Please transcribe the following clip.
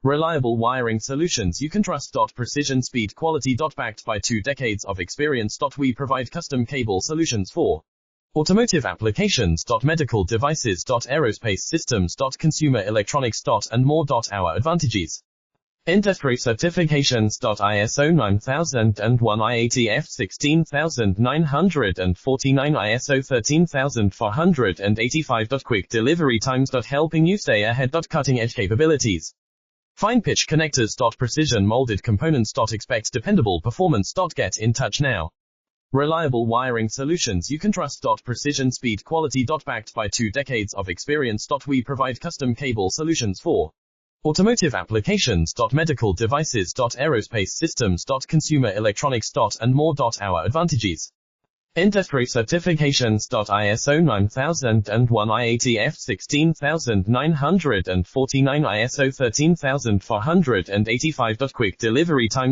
Reliable wiring solutions you can trust. Precision, speed, quality. Backed by 2 decades of experience. We provide custom cable solutions for automotive applications. Medical devices. Aerospace systems. Consumer electronics. And more. Our advantages: industry certifications. ISO 9001, IATF 16949, ISO 13485. Quick delivery times. Helping you stay ahead. Cutting edge capabilities: fine pitch connectors. Precision molded components. Expect dependable performance. Get in touch now. Reliable wiring solutions you can trust. Precision, speed, quality. Backed by 2 decades of experience. We provide custom cable solutions for automotive applications. Medical devices. Aerospace systems. Consumer electronics. And more. Our advantages: industry certifications. ISO 9001, IATF 16949, ISO 13485. Quick delivery time.